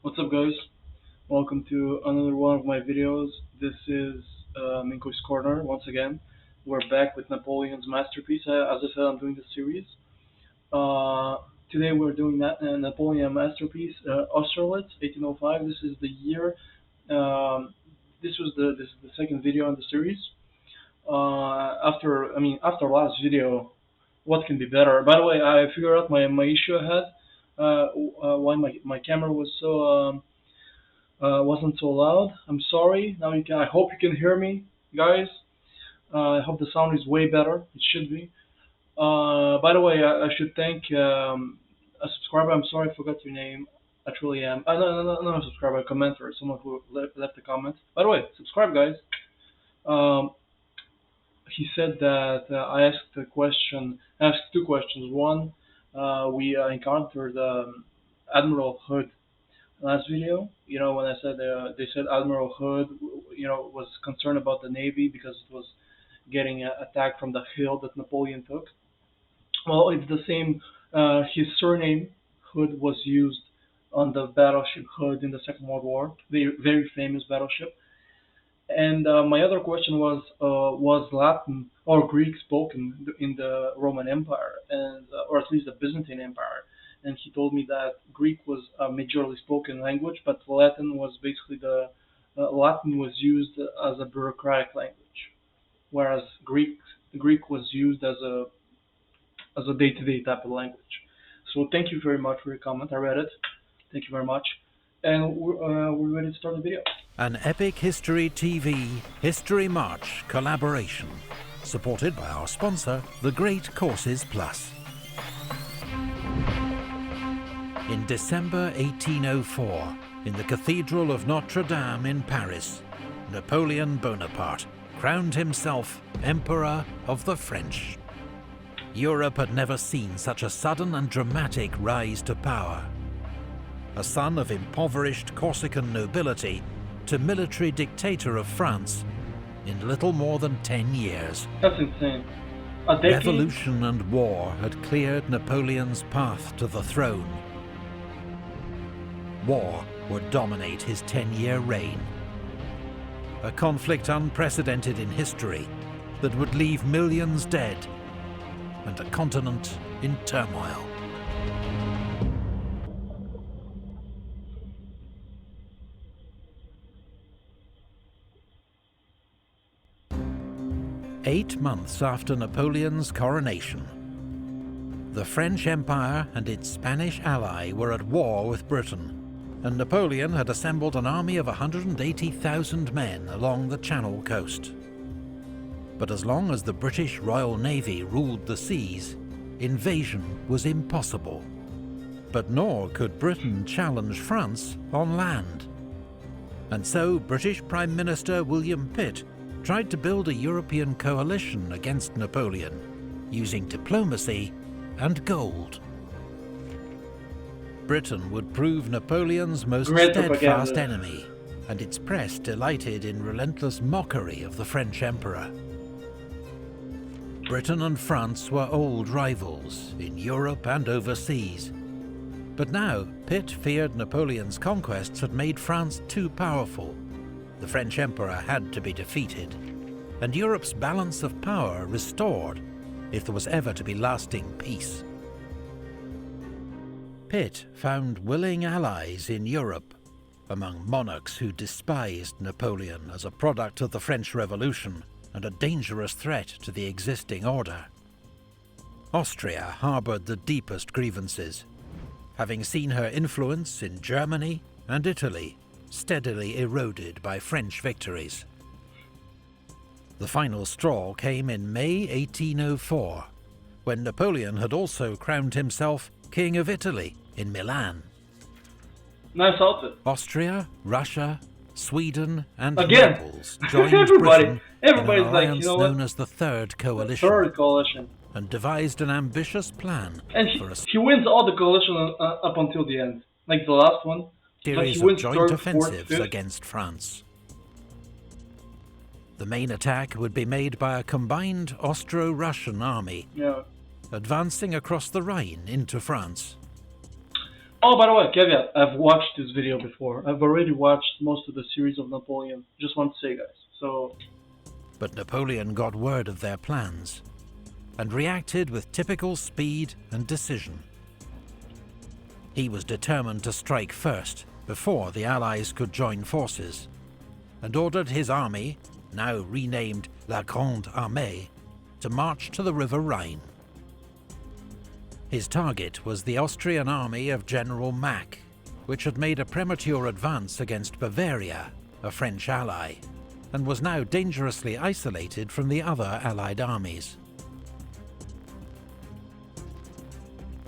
What's up, guys? Welcome to another one of my videos. This is Minko's Corner once again. We're back with Napoleon's masterpiece. As I said, I'm doing this series. Uh, Today we're doing that Napoleon masterpiece, Austerlitz, 1805. This is the year. Um, this is the second video in the series. After last video, what can be better? By the way, I figured out my issue I had. Why my camera was wasn't so loud. I'm sorry. Now you can. I hope you can hear me, guys. I hope the sound is way better. It should be. By the way, I should thank a subscriber. I'm sorry I forgot your name. I truly am. No, not a subscriber, a commenter, someone who left a comment. By the way, subscribe, guys. Um, he said that I asked a question. Asked two questions. One, we encountered Admiral Hood last video. When I said they said Admiral Hood, was concerned about the Navy because it was getting attacked from the hill that Napoleon took. Well, it's the same. His surname Hood was used on the battleship Hood in the Second World War, the very famous battleship. And my other question was Latin or Greek spoken in the Roman Empire, and or at least the Byzantine Empire? And he told me that Greek was a majorly spoken language, but Latin was basically the Latin was used as a bureaucratic language, whereas Greek was used as a day-to-day type of language. So thank you very much for your comment. I read it. Thank you very much, and we're ready to start the video. An Epic History TV History March collaboration, supported by our sponsor, The Great Courses Plus. In December 1804, in the Cathedral of Notre Dame in Paris, Napoleon Bonaparte crowned himself Emperor of the French. Europe had never seen such a sudden and dramatic rise to power. A son of impoverished Corsican nobility to military dictator of France in little more than 10 years. That's insane. A decade? Revolution and war had cleared Napoleon's path to the throne. War would dominate his 10-year reign. A conflict unprecedented in history that would leave millions dead and a continent in turmoil. Eight months after Napoleon's coronation, the French Empire and its Spanish ally were at war with Britain, and Napoleon had assembled an army of 180,000 men along the Channel coast. But as long as the British Royal Navy ruled the seas, invasion was impossible. But nor could Britain challenge France on land. And so British Prime Minister William Pitt tried to build a European coalition against Napoleon, using diplomacy and gold. Britain would prove Napoleon's most steadfast enemy, and its press delighted in relentless mockery of the French emperor. Britain and France were old rivals in Europe and overseas. But now, Pitt feared Napoleon's conquests had made France too powerful. The French emperor had to be defeated, and Europe's balance of power restored if there was ever to be lasting peace. Pitt found willing allies in Europe, among monarchs who despised Napoleon as a product of the French Revolution and a dangerous threat to the existing order. Austria harboured the deepest grievances, having seen her influence in Germany and Italy steadily eroded by French victories. The final straw came in May 1804, when Napoleon had also crowned himself King of Italy in Milan. Nice outfit. Austria, Russia, Sweden and again, Naples joined everybody, Britain in an alliance known as the Third Coalition, and devised an ambitious plan for he wins all the coalition up until the end, like the last one. Series of joint offensives against France. The main attack would be made by a combined Austro-Russian army, advancing across the Rhine into France. Oh, by the way, caveat, I've watched this video before. I've already watched most of the series of Napoleon. Just want to say, guys. So, But Napoleon got word of their plans and reacted with typical speed and decision. He was determined to strike first, before the Allies could join forces, and ordered his army, now renamed La Grande Armée, to march to the River Rhine. His target was the Austrian army of General Mack, which had made a premature advance against Bavaria, a French ally, and was now dangerously isolated from the other Allied armies.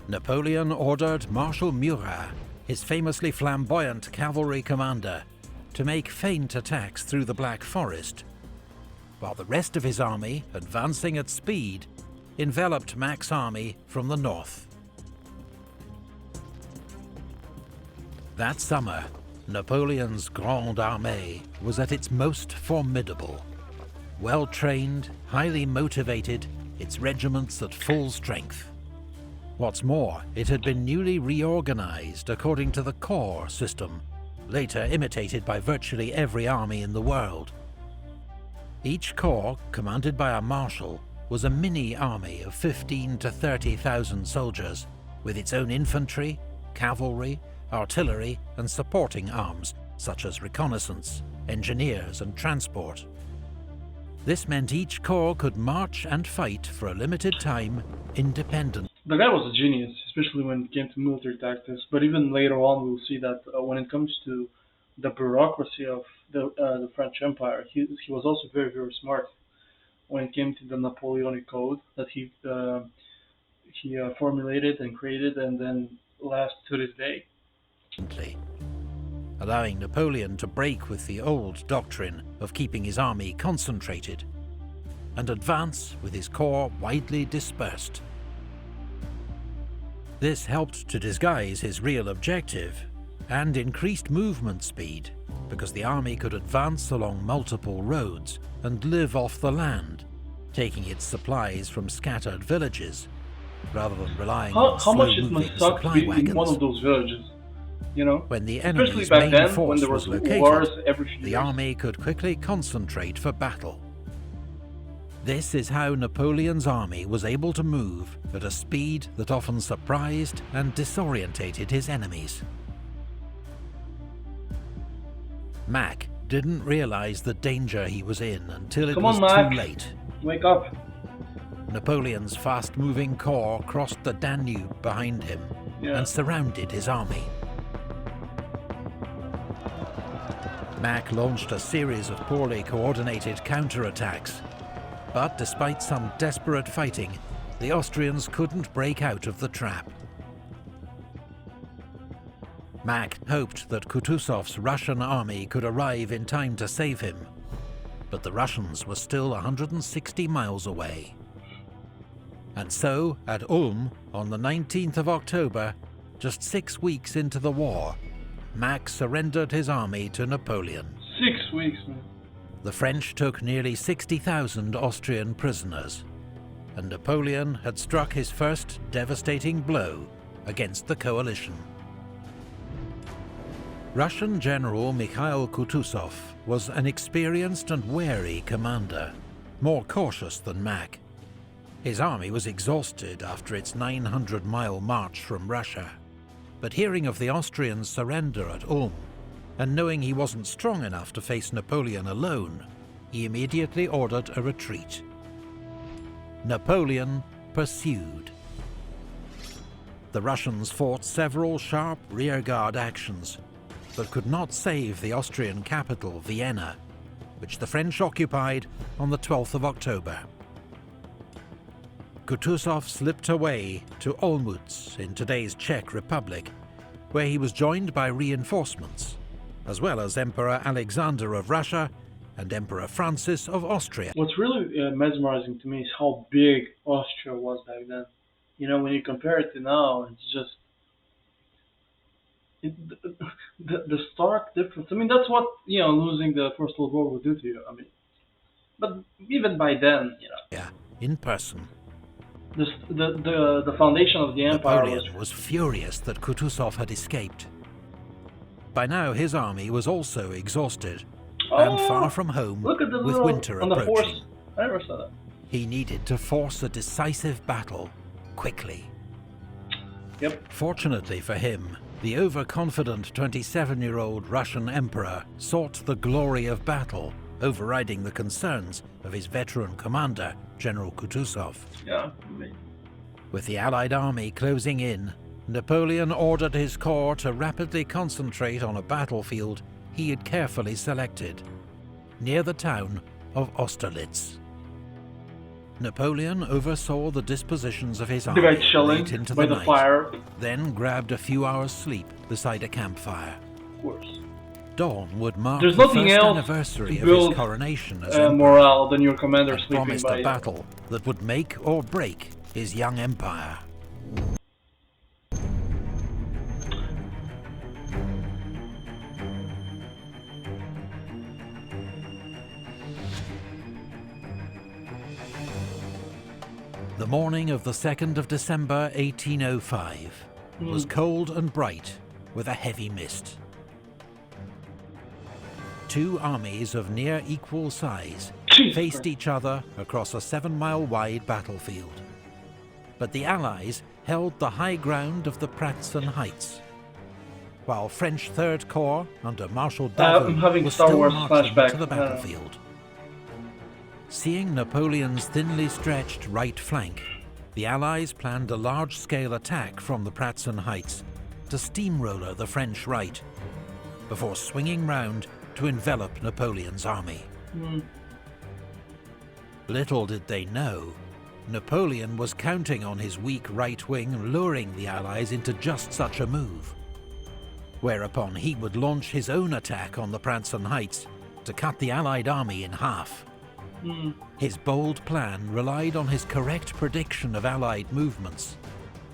Napoleon ordered Marshal Murat, his famously flamboyant cavalry commander, to make feint attacks through the Black Forest, while the rest of his army, advancing at speed, enveloped Mack's army from the north. That summer, Napoleon's Grande Armée was at its most formidable. Well-trained, highly motivated, its regiments at full strength. What's more, it had been newly reorganized according to the corps system, later imitated by virtually every army in the world. Each corps, commanded by a marshal, was a mini-army of 15 to 30,000 soldiers, with its own infantry, cavalry, artillery and supporting arms, such as reconnaissance, engineers and transport. This meant each corps could march and fight for a limited time, independently. the guy was a genius, especially when it came to military tactics. But even later on, we'll see that when it comes to the bureaucracy of the French Empire, he was also very, very smart when it came to the Napoleonic Code that he formulated and created, and then lasts to this day. Allowing Napoleon to break with the old doctrine of keeping his army concentrated and advance with his corps widely dispersed. This helped to disguise his real objective and increased movement speed, because the army could advance along multiple roads and live off the land, taking its supplies from scattered villages, rather than relying on How much it slow-moving must suck to supply be in wagons. one of those villages, you know? When the Especially enemy's back main then, when force there was was located, wars every few the years. army could quickly concentrate for battle. This is how Napoleon's army was able to move at a speed that often surprised and disorientated his enemies. Mack didn't realize the danger he was in until it Come was on, Mack. too late. Wake up. Napoleon's fast-moving corps crossed the Danube behind him and surrounded his army. Mack launched a series of poorly coordinated counterattacks, but despite some desperate fighting, the Austrians couldn't break out of the trap. Mack hoped that Kutuzov's Russian army could arrive in time to save him, but the Russians were still 160 miles away. And so, at Ulm, on the 19th of October, just 6 weeks into the war, Mack surrendered his army to Napoleon. 6 weeks, man. The French took nearly 60,000 Austrian prisoners, and Napoleon had struck his first devastating blow against the coalition. Russian General Mikhail Kutuzov was an experienced and wary commander, more cautious than Mack. His army was exhausted after its 900-mile march from Russia, but hearing of the Austrians' surrender at Ulm, and knowing he wasn't strong enough to face Napoleon alone, he immediately ordered a retreat. Napoleon pursued. The Russians fought several sharp rearguard actions, but could not save the Austrian capital, Vienna, which the French occupied on the 12th of October. Kutuzov slipped away to Olmütz in today's Czech Republic, where he was joined by reinforcements, as well as Emperor Alexander of Russia and Emperor Francis of Austria. What's really mesmerizing to me is how big Austria was back then. You know, when you compare it to now, it's just the stark difference. I mean, that's what, you know, losing the First World War would do to you. I mean, but even by then, you know. In person. the foundation of the empire was. Napoleon was furious that Kutuzov had escaped. By now his army was also exhausted and far from home, look at the with little, winter on the approaching. horse. I never saw that. He needed to force a decisive battle quickly. Yep. Fortunately for him, the overconfident 27-year-old Russian emperor sought the glory of battle, overriding the concerns of his veteran commander, General Kutuzov. Yeah. With the Allied army closing in, Napoleon ordered his corps to rapidly concentrate on a battlefield he had carefully selected, near the town of Austerlitz. Napoleon oversaw the dispositions of his army late into the night, fire. then grabbed a few hours' sleep beside a campfire. Of course. Dawn would mark There's the nothing first else anniversary to of his build coronation as emperor, morale than your commander and sleeping promised by a battle that would make or break his young empire. The morning of the 2nd of December 1805 was cold and bright with a heavy mist. Two armies of near equal size faced each other across a 7-mile-wide battlefield. But the Allies held the high ground of the Pratzen Heights, while French Third Corps under Marshal Davout was Star still Wars marching flashback. to the battlefield. Seeing Napoleon's thinly stretched right flank, the Allies planned a large-scale attack from the Pratzen Heights to steamroller the French right, before swinging round to envelop Napoleon's army. Little did they know, Napoleon was counting on his weak right wing luring the Allies into just such a move, whereupon he would launch his own attack on the Pratzen Heights to cut the Allied army in half. His bold plan relied on his correct prediction of Allied movements,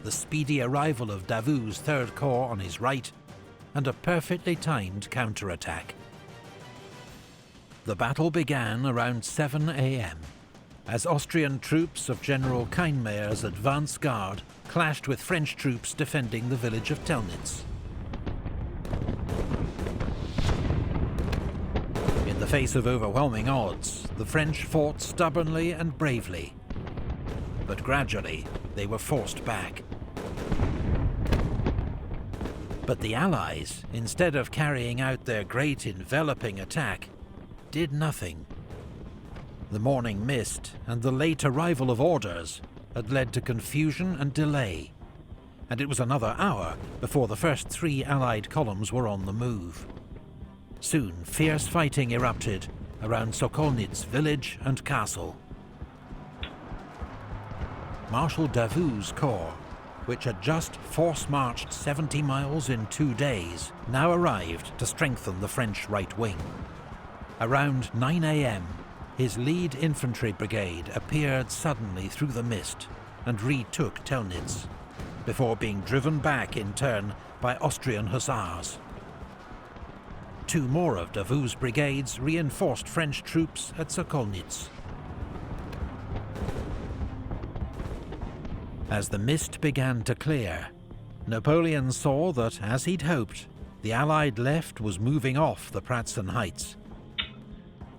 the speedy arrival of Davout's Third Corps on his right, and a perfectly timed counterattack. The battle began around 7 a.m. as Austrian troops of General Kienmayer's advance guard clashed with French troops defending the village of Telnitz. In the face of overwhelming odds, the French fought stubbornly and bravely, but gradually they were forced back. But the Allies, instead of carrying out their great enveloping attack, did nothing. The morning mist and the late arrival of orders had led to confusion and delay, and it was another hour before the first 3 Allied columns were on the move. Soon, fierce fighting erupted around Sokolnitz village and castle. Marshal Davout's corps, which had just force-marched 70 miles in 2 days, now arrived to strengthen the French right wing. Around 9 a.m, his lead infantry brigade appeared suddenly through the mist and retook Telnitz, before being driven back in turn by Austrian hussars. 2 more of Davout's brigades reinforced French troops at Sokolnitz. As the mist began to clear, Napoleon saw that, as he'd hoped, the Allied left was moving off the Pratzen Heights,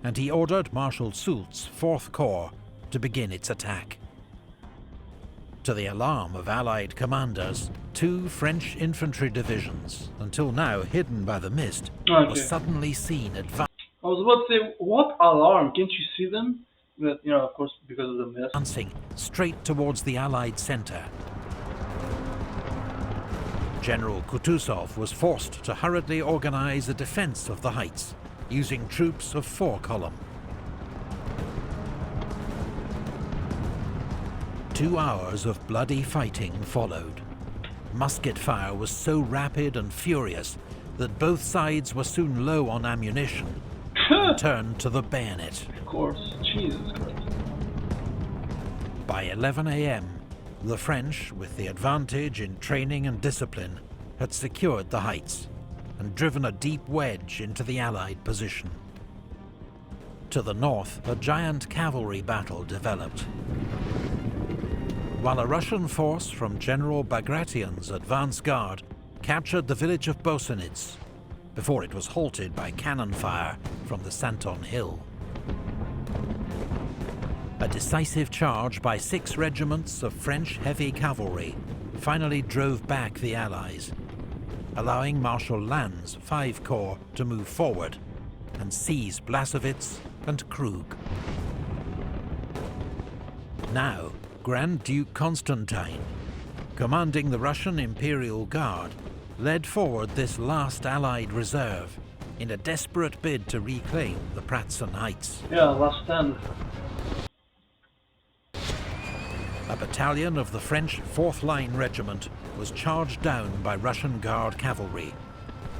and he ordered Marshal Soult's 4th Corps to begin its attack. To the alarm of Allied commanders, 2 French infantry divisions, until now hidden by the mist, were suddenly seen advancing. I was about to say, what alarm? Can't you see them? But, of course, because of the mist. Advancing straight towards the Allied centre. General Kutuzov was forced to hurriedly organize a defense of the heights, using troops of 4 column. 2 hours of bloody fighting followed. Musket fire was so rapid and furious that both sides were soon low on ammunition and turned to the bayonet. Of course, Jesus Christ. By 11 a.m, the French, with the advantage in training and discipline, had secured the heights and driven a deep wedge into the Allied position. To the north, a giant cavalry battle developed. while a Russian force from General Bagration's advance guard captured the village of Austerlitz before it was halted by cannon fire from the Santon Hill. A decisive charge by 6 regiments of French heavy cavalry finally drove back the Allies, allowing Marshal Lannes' 5 Corps to move forward and seize Blasowitz and Krug. Now, Grand Duke Constantine, commanding the Russian Imperial Guard, led forward this last Allied reserve in a desperate bid to reclaim the Pratzen Heights. Yeah, last stand. A battalion of the French 4th Line Regiment was charged down by Russian Guard cavalry,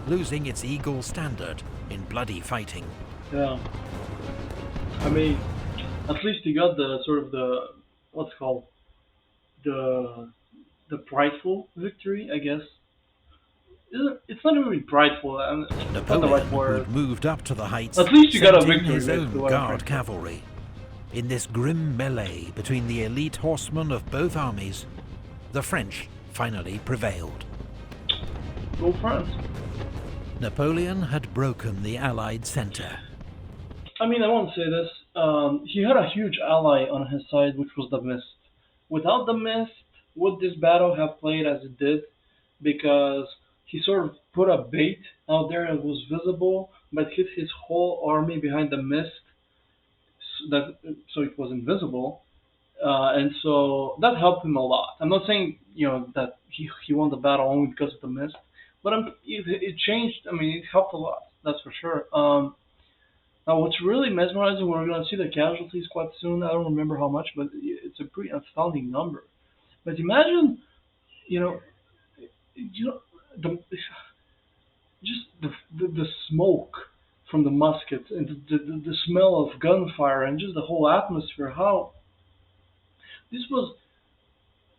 losing its Eagle standard in bloody fighting. Yeah. I mean, at least you got the sort of the, what's it called, the prideful victory, I guess. It's not really prideful. It's not the Napoleon, right word. who'd moved up to the heights, At least you got a sent in victory. his own what I'm trying Guard to say. cavalry. In this grim melee between the elite horsemen of both armies, the French finally prevailed. Go France. Napoleon had broken the Allied centre. I mean, I won't say this. He had a huge ally on his side, which was the mist. Without the mist, would this battle have played as it did? Because he sort of put a bait out there that was visible, but hit his whole army behind the mist, so it was invisible, and so that helped him a lot. I'm not saying that he won the battle only because of the mist, but it changed. I mean, it helped a lot. That's for sure. Now, what's really mesmerizing, we're going to see the casualties quite soon. I don't remember how much, but it's a pretty astounding number. But imagine, you know, the just the smoke from the muskets and the smell of gunfire and just the whole atmosphere. How this was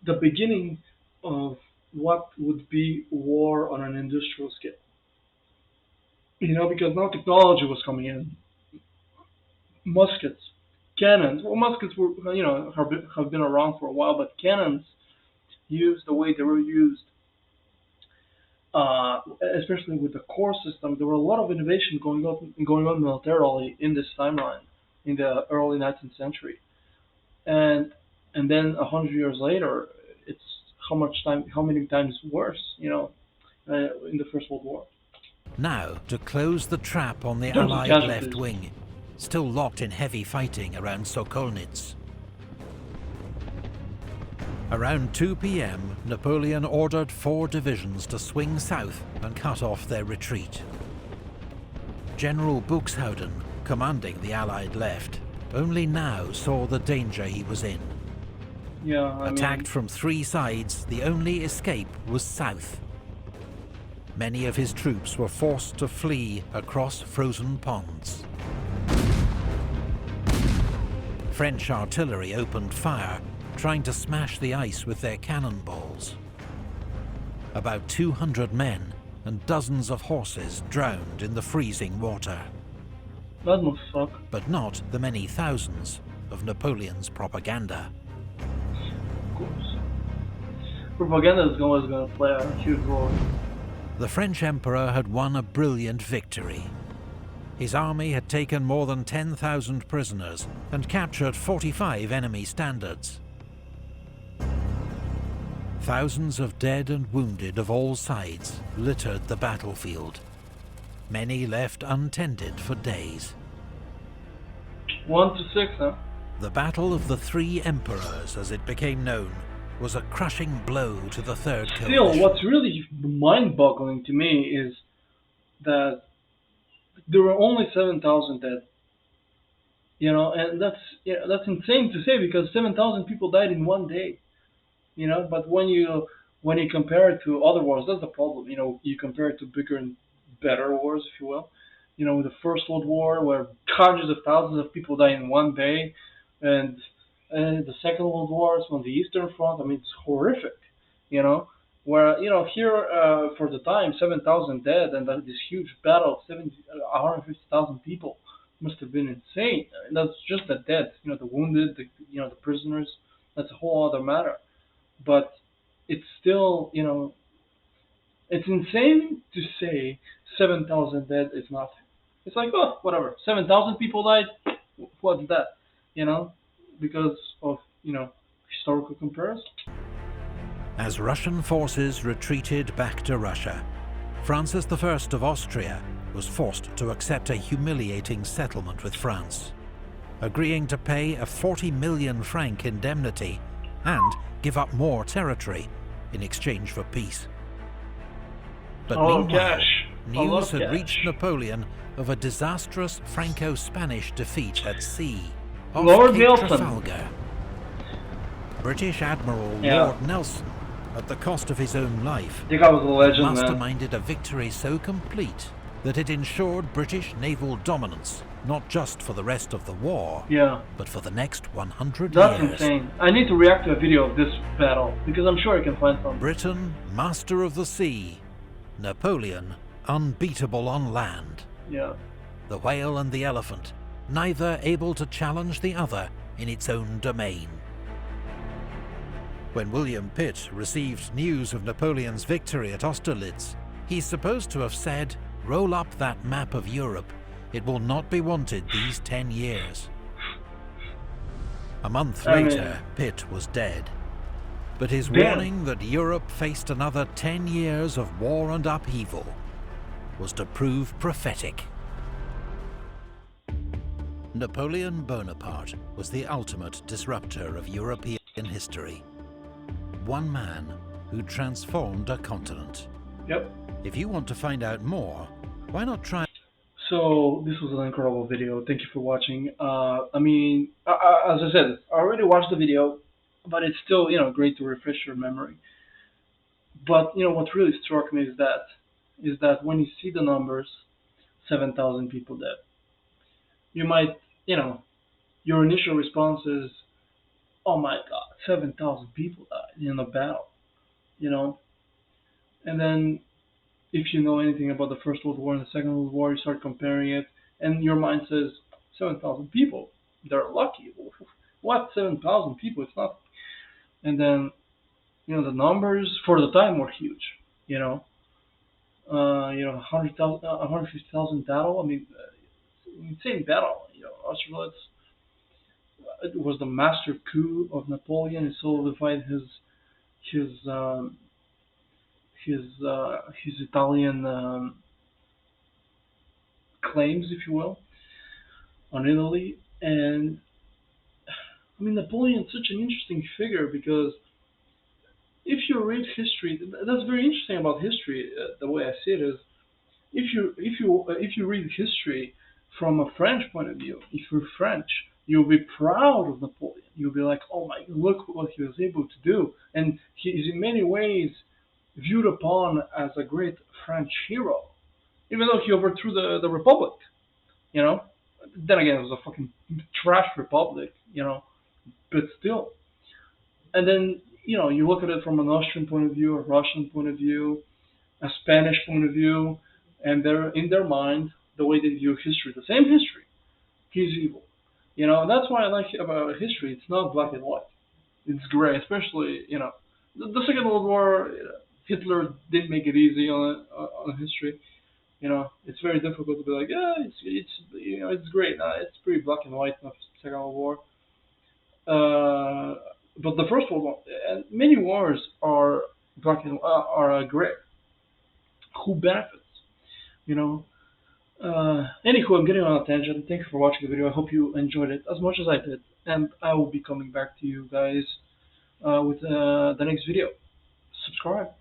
the beginning of what would be war on an industrial scale. Because now technology was coming in. Muskets, cannons. Well, muskets were, have been around for a while, but cannons used the way they were used, especially with the core system, there were a lot of innovation going on militarily in this timeline, in the early 19th century, and then 100 years later, it's how many times worse, in the First World War. Now, to close the trap on the In terms of Allied casualties. left wing, still locked in heavy fighting around Sokolnitz. Around 2 p.m, Napoleon ordered 4 divisions to swing south and cut off their retreat. General Buxhowden, commanding the Allied left, only now saw the danger he was in. Attacked from 3 sides, the only escape was south. Many of his troops were forced to flee across frozen ponds. French artillery opened fire, trying to smash the ice with their cannonballs. About 200 men and dozens of horses drowned in the freezing water. That must suck. But not the many thousands of Napoleon's propaganda. Of course. Propaganda is always going to play a huge role. The French Emperor had won a brilliant victory. His army had taken more than 10,000 prisoners and captured 45 enemy standards. Thousands of dead and wounded of all sides littered the battlefield. Many left untended for days. 1 to 6, huh? The Battle of the Three Emperors, as it became known, was a crushing blow to the Third Coalition. Still, what's really mind-boggling to me is that there were only 7,000 dead. And that's insane to say because 7,000 people died in one day. But when you compare it to other wars, that's the problem. You compare it to bigger and better wars, if you will. The First World War, where hundreds of thousands of people died in one day, and the Second World War on the Eastern Front. I mean, it's horrific. Where here for the time 7,000 dead and this huge battle of 150,000 people must have been insane. And that's just the dead. The wounded, the prisoners. That's a whole other matter. but it's still, it's insane to say 7,000 dead is nothing. It's like, oh, whatever. 7,000 people died. What's that? You know, because of historical comparison. As Russian forces retreated back to Russia, Francis I of Austria was forced to accept a humiliating settlement with France, agreeing to pay a 40 million franc indemnity and give up more territory in exchange for peace. But meanwhile, Cash. news had Cash. reached Napoleon of a disastrous Franco-Spanish defeat at sea off Lord Cape Nelson. Trafalgar. British Admiral Lord Nelson, at the cost of his own life, I think I was a legend, man. masterminded a victory so complete that it ensured British naval dominance, not just for the rest of the war, but for the next 100 That's years. insane. I need to react to a video of this battle, because I'm sure I can find some. Britain, master of the sea. Napoleon, unbeatable on land. Yeah. The whale and the elephant, neither able to challenge the other in its own domain. When William Pitt received news of Napoleon's victory at Austerlitz, he's supposed to have said, "Roll up that map of Europe. It will not be wanted these 10 years. A month later, Pitt was dead. But his warning that Europe faced another 10 years of war and upheaval was to prove prophetic. Napoleon Bonaparte was the ultimate disruptor of European history. One man who transformed a continent. Yep. If you want to find out more, why not try... So, this was an incredible video. Thank you for watching. As I said, I already watched the video, but it's still, great to refresh your memory. But, what really struck me is that when you see the numbers, 7,000 people dead, you might, your initial response is, oh my God, 7,000 people died in a battle, And then, if you know anything about the First World War and the Second World War, you start comparing it, and your mind says, 7,000 people, they're lucky. What, 7,000 people? It's not. And then, the numbers for the time were huge, 100,000, 150,000 battle. Insane battle. Austerlitz. It was the master coup of Napoleon. It solidified his Italian claims, if you will, on Italy. And Napoleon's such an interesting figure because if you read history, that's very interesting about history. The way I see it is, if you read history from a French point of view, if you're French, you'll be proud of Napoleon. You'll be like, oh my, look what he was able to do, and he is in many ways viewed upon as a great French hero, even though he overthrew the Republic. Then again, it was a fucking trash Republic. But still. And then you look at it from an Austrian point of view, a Russian point of view, a Spanish point of view, and they're in their mind the way they view history, the same history. He's evil. That's why I like about history. It's not black and white. It's gray, especially the Second World War. Hitler didn't make it easy on history. It's very difficult to be like, yeah, it's great. It's pretty black and white in the Second World War. But the First World War, and many wars are black and are gray. Who benefits? Anywho, I'm getting on a tangent. Thank you for watching the video. I hope you enjoyed it as much as I did, and I will be coming back to you guys with the next video. Subscribe.